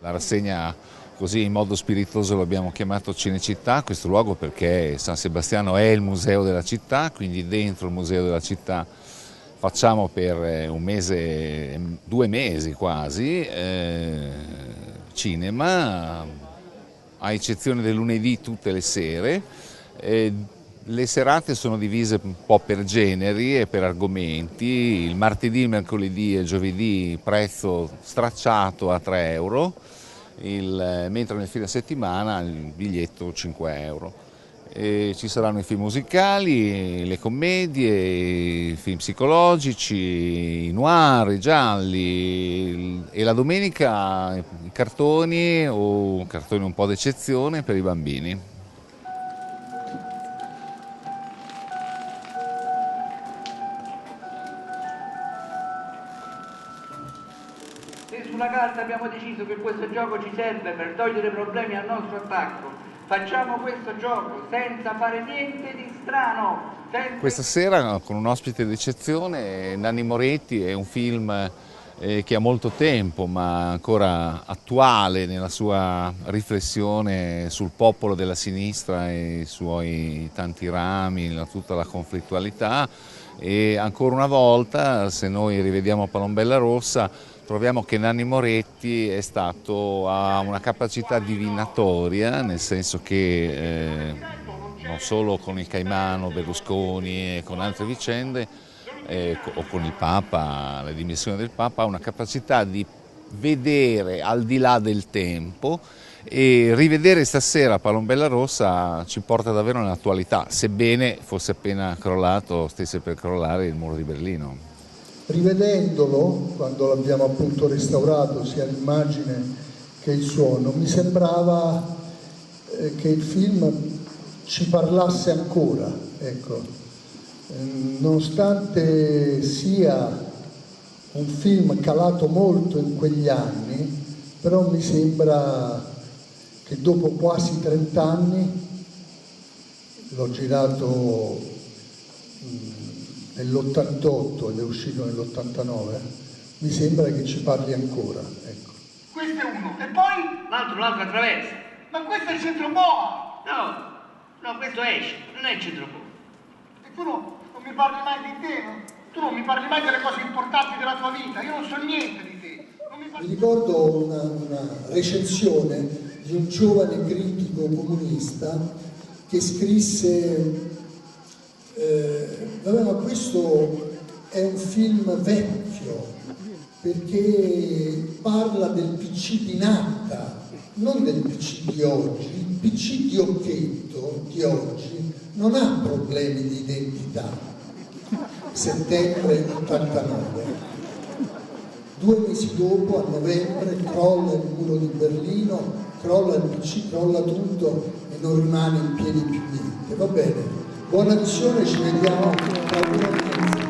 La rassegna così in modo spiritoso l'abbiamo chiamato Cinecittà, questo luogo perché San Sebastiano è il museo della città, quindi dentro il museo della città facciamo per un mese, 2 mesi quasi, cinema, a eccezione del lunedì tutte le sere. Le serate sono divise un po' per generi e per argomenti. Il martedì, il mercoledì e il giovedì prezzo stracciato a 3 euro, mentre nel fine settimana il biglietto 5 euro. Ci saranno i film musicali, le commedie, i film psicologici, i noir, i gialli e la domenica i cartoni o cartoni un po' d'eccezione per i bambini. Se sulla carta abbiamo deciso che questo gioco ci serve per togliere problemi al nostro attacco, facciamo questo gioco senza fare niente di strano. Questa sera con un ospite d'eccezione, Nanni Moretti, è un film che ha molto tempo ma ancora attuale nella sua riflessione sul popolo della sinistra e i suoi tanti rami, tutta la conflittualità. E ancora una volta, se noi rivediamo Palombella Rossa, troviamo che Nanni Moretti ha una capacità divinatoria, nel senso che non solo con il Caimano, Berlusconi e con altre vicende, o con il Papa, le dimissioni del Papa, ha una capacità di vedere al di là del tempo, e rivedere stasera Palombella Rossa ci porta davvero nell'attualità, sebbene fosse appena crollato, stesse per crollare il muro di Berlino. Rivedendolo, quando l'abbiamo appunto restaurato, sia l'immagine che il suono, mi sembrava che il film ci parlasse ancora, ecco. Nonostante sia un film calato molto in quegli anni, però mi sembra che dopo quasi 30 anni, l'ho girato nell'88 ed è uscito nell'89, mi sembra che ci parli ancora, ecco. Questo è uno, e poi l'altro attraversa. Ma questo è il centro boa! No, questo esce, non è il centro boa. E tu non mi parli mai di te, no? Tu non mi parli mai delle cose importanti della tua vita, io non so niente di te. Mi ricordo una recensione di un giovane critico comunista che scrisse vabbè, ma questo è un film vecchio perché parla del PC di Natta, non del PC di oggi. Il PC di Occhetto di oggi non ha problemi di identità. Settembre 89. 2 mesi dopo, a novembre, crolla il muro di Berlino, crolla il PC, crolla tutto e non rimane in piedi più niente. Va bene, buona visione, ci vediamo tra 1 mese.